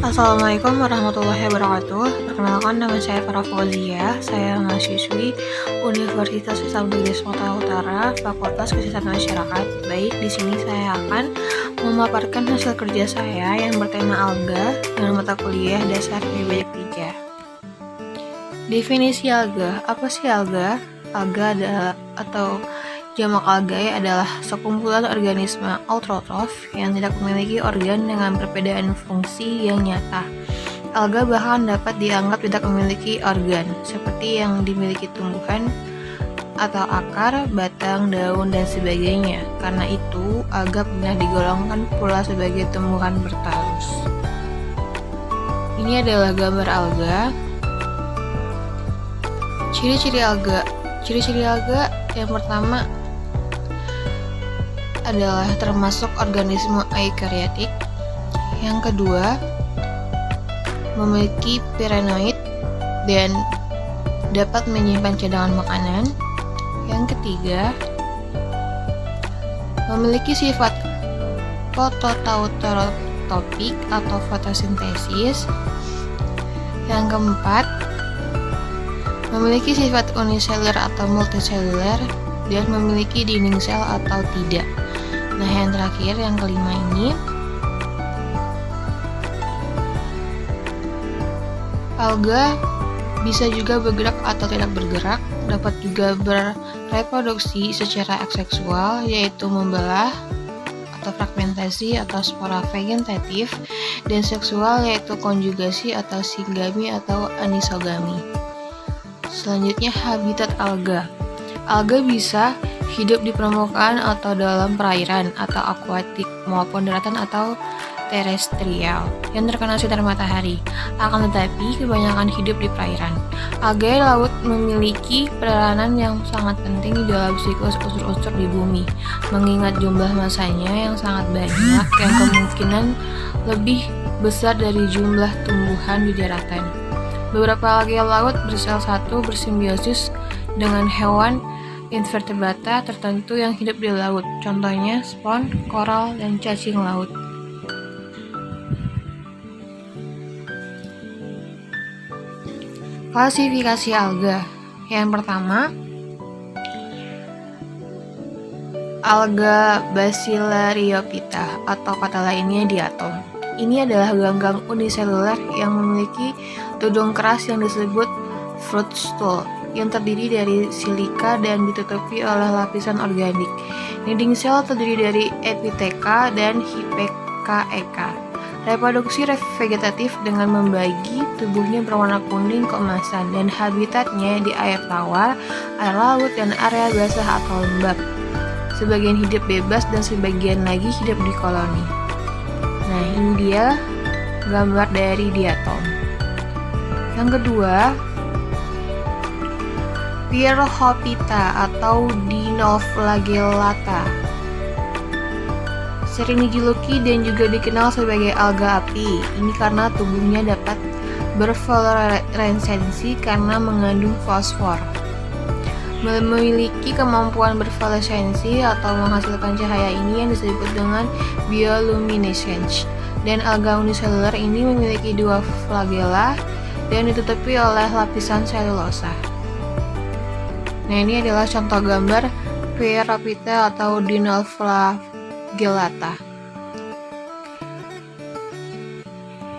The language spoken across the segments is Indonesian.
Assalamualaikum warahmatullahi wabarakatuh. Perkenalkan, nama saya Farah Fauzia. Saya mahasiswi Universitas Islam Negeri Sumatera Utara, Fakultas Kesehatan Masyarakat. Baik, di sini saya akan memaparkan hasil kerja saya yang bertema alga dengan mata kuliah dasar IPB 3. Definisi alga. Apa sih alga? Alga atau jamak algae adalah sekumpulan organisme autotrof yang tidak memiliki organ dengan perbedaan fungsi yang nyata. Alga bahkan dapat dianggap tidak memiliki organ, seperti yang dimiliki tumbuhan atau akar, batang, daun, dan sebagainya. Karena itu, alga pernah digolongkan pula sebagai tumbuhan bertalus. Ini adalah gambar alga. Ciri-ciri alga. Ciri-ciri alga yang pertama adalah termasuk organisme eukariotik. Yang kedua, memiliki pirenoid dan dapat menyimpan cadangan makanan. Yang ketiga, memiliki sifat fototautotropik atau fotosintesis. Yang keempat, memiliki sifat uniseluler atau multiseluler dan memiliki dinding sel atau tidak. Nah, yang terakhir, yang kelima ini, alga bisa juga bergerak atau tidak bergerak, dapat juga bereproduksi secara aseksual, yaitu membelah atau fragmentasi atau spora vegetatif, dan seksual yaitu konjugasi atau singami atau anisogami. Selanjutnya, habitat alga. Alga bisa hidup di permukaan atau dalam perairan atau akuatik maupun daratan atau terestrial yang terkena sinar matahari. Akan tetapi kebanyakan hidup di perairan. Algae laut memiliki peranan yang sangat penting di dalam siklus unsur-unsur di bumi, mengingat jumlah masanya yang sangat banyak yang kemungkinan lebih besar dari jumlah tumbuhan di daratan. Beberapa algae laut bersel satu bersimbiosis dengan hewan invertebrata tertentu yang hidup di laut, contohnya spon, koral, dan cacing laut. Klasifikasi alga. Yang pertama, alga Bacillariophyta atau kata lainnya diatom. Ini adalah ganggang uniseluler yang memiliki tudung keras yang disebut fruit stool, yang terdiri dari silika dan ditutupi oleh lapisan organik. Dinding sel terdiri dari epiteka dan hipeka. Reproduksi vegetatif dengan membagi tubuhnya berwarna kuning keemasan, dan habitatnya di air tawar, air laut, dan area basah atau lembab. Sebagian hidup bebas dan sebagian lagi hidup di koloni. Nah, ini dia gambar dari diatom. Yang kedua, Pyrrhophyta atau Dinoflagellata. Sering dijuluki dan juga dikenal sebagai alga api. Ini karena tubuhnya dapat berfluoresensi karena mengandung fosfor. Memiliki kemampuan berfluoresensi atau menghasilkan cahaya ini yang disebut dengan bioluminescence. Dan alga uniseluler ini memiliki dua flagella dan ditutupi oleh lapisan selulosa. Nah, ini adalah contoh gambar Pyrrhophyta atau Dinoflagellata.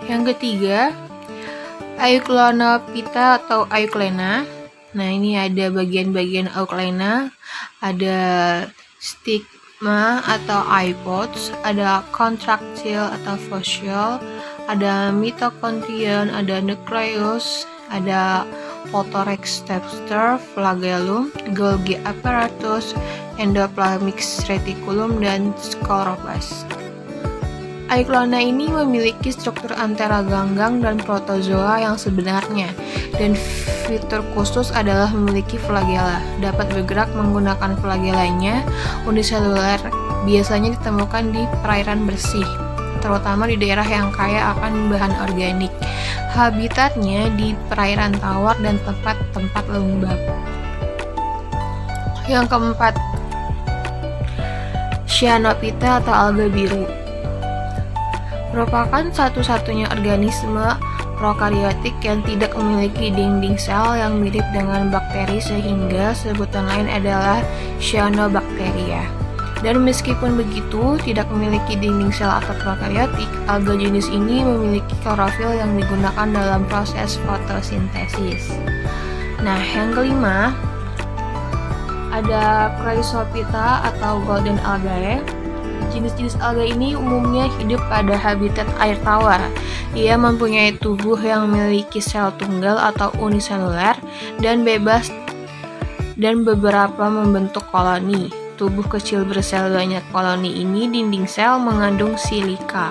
Yang ketiga, Euclonophyta atau Euclena. Nah, ini ada bagian-bagian Euclena, ada stigma atau ipods, ada contractile atau fossile, ada mitochondrion, ada nucleus, ada Photorex texture, flagellum, Golgi apparatus, endoplasmic reticulum, dan scleroplast. Euclona ini memiliki struktur antara ganggang dan protozoa yang sebenarnya, dan fitur khusus adalah memiliki flagella. Dapat bergerak menggunakan flagellanya uniseluler, biasanya ditemukan di perairan bersih, terutama di daerah yang kaya akan bahan organik. Habitatnya di perairan tawar dan tempat-tempat lembab. Yang keempat, Cyanophyta atau alga biru. merupakan satu-satunya organisme prokariotik yang tidak memiliki dinding sel yang mirip dengan bakteri sehingga sebutan lain adalah cyanobacteria. Dan meskipun begitu, tidak memiliki dinding sel atau prokariotik, alga jenis ini memiliki klorofil yang digunakan dalam proses fotosintesis. Nah, yang kelima, ada Chrysophyta atau golden algae. Jenis-jenis alga ini umumnya hidup pada habitat air tawar. Ia mempunyai tubuh yang memiliki sel tunggal atau uniseluler dan bebas dan beberapa membentuk koloni. Tubuh kecil bersel banyak koloni ini dinding sel mengandung silika.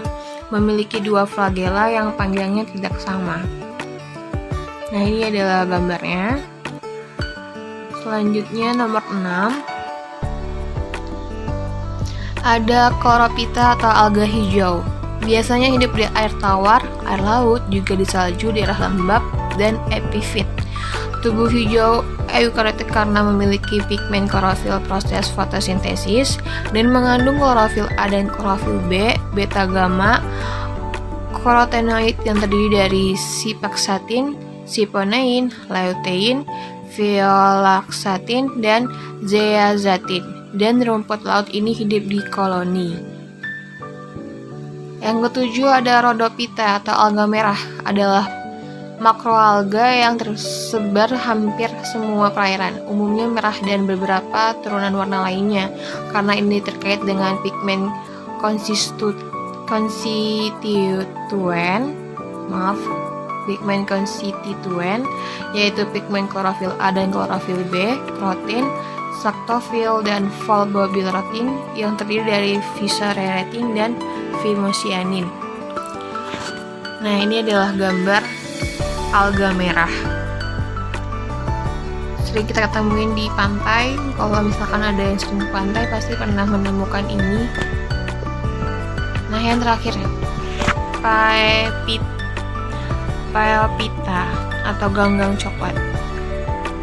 Memiliki 2 flagela yang panjangnya tidak sama. Nah, ini adalah gambarnya. Selanjutnya nomor 6. Ada Chlorophyta atau alga hijau. Biasanya hidup di air tawar, air laut, juga di salju, daerah lembab, dan epifit. Tubuh hijau eukariotik karena memiliki pigmen klorofil proses fotosintesis dan mengandung klorofil A dan klorofil B, beta gamma, karotenoid yang terdiri dari sipaksatin, siponein, lutein, violaksatin, dan zeaxanthin. Dan rumput laut ini hidup di koloni. Yang ketujuh ada Rhodophyta atau alga merah, adalah makroalga yang tersebar hampir semua perairan, umumnya merah dan beberapa turunan warna lainnya, karena ini terkait dengan pigmen konstituen, yaitu pigmen klorofil A dan klorofil B, protein, saktofil, dan valprobilatin yang terdiri dari fisarelatin dan phimocyanin. Nah, ini adalah gambar alga merah. Sering kita ketemuin di pantai. Kalau misalkan ada yang sering ke pantai pasti pernah menemukan ini. Nah, yang terakhir, Phaeophyta atau ganggang coklat.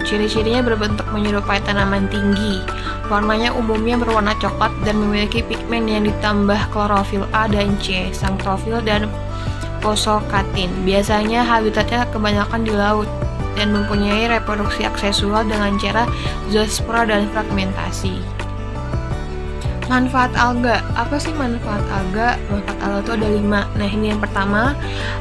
Ciri-cirinya berbentuk menyerupai tanaman tinggi. Warnanya umumnya berwarna coklat dan memiliki pigmen yang ditambah klorofil A dan C, saktofil, dan posokatin. Biasanya habitatnya kebanyakan di laut dan mempunyai reproduksi aksesual dengan cara zoospora dan fragmentasi. Manfaat alga. Apa sih manfaat alga? Manfaat alga itu ada 5. Nah, ini yang pertama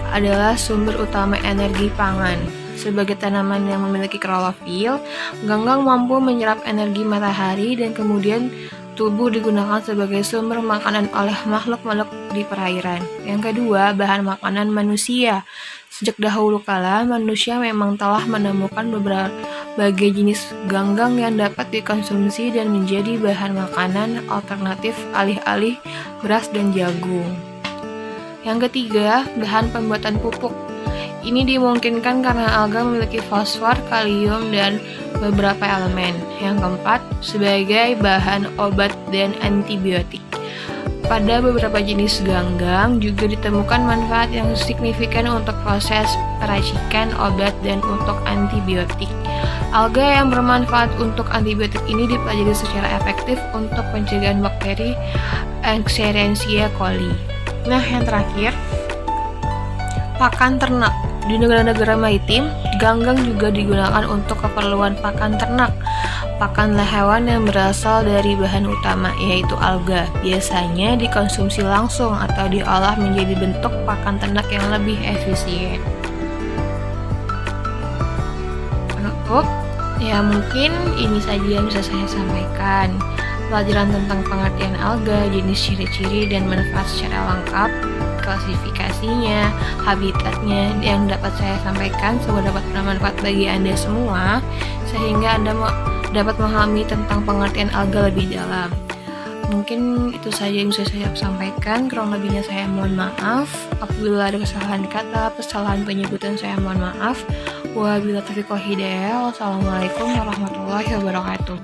adalah sumber utama energi pangan. Sebagai tanaman yang memiliki klorofil, ganggang mampu menyerap energi matahari dan kemudian tubuh digunakan sebagai sumber makanan oleh makhluk-makhluk di perairan. Yang kedua, bahan makanan manusia. Sejak dahulu kala, manusia memang telah menemukan berbagai jenis ganggang yang dapat dikonsumsi dan menjadi bahan makanan alternatif alih-alih beras dan jagung. Yang ketiga, bahan pembuatan pupuk. Ini dimungkinkan karena alga memiliki fosfor, kalium, dan beberapa elemen. Yang keempat, sebagai bahan obat dan antibiotik. Pada beberapa jenis ganggang juga ditemukan manfaat yang signifikan untuk proses peracikan obat dan untuk antibiotik. Alga yang bermanfaat untuk antibiotik ini dipelajari secara efektif untuk pencegahan bakteri Escherichia coli. Nah, yang terakhir, pakan ternak. Di negara-negara maritim, ganggang juga digunakan untuk keperluan pakan ternak. Pakanlah hewan yang berasal dari bahan utama, yaitu alga. Biasanya dikonsumsi langsung atau diolah menjadi bentuk pakan ternak yang lebih efisien. Penutup, ya mungkin ini saja yang bisa saya sampaikan. Pelajaran tentang pengertian alga, jenis ciri-ciri dan manfaat secara lengkap, klasifikasinya, habitatnya yang dapat saya sampaikan semoga dapat bermanfaat bagi Anda semua sehingga Anda dapat memahami tentang pengertian alga lebih dalam. Mungkin itu saja yang bisa saya sampaikan, kurang lebihnya saya mohon maaf. Apabila ada kesalahan kata, kesalahan penyebutan saya mohon maaf. Wabillahi taufiq wal hidayah. Wassalamualaikum warahmatullahi wabarakatuh.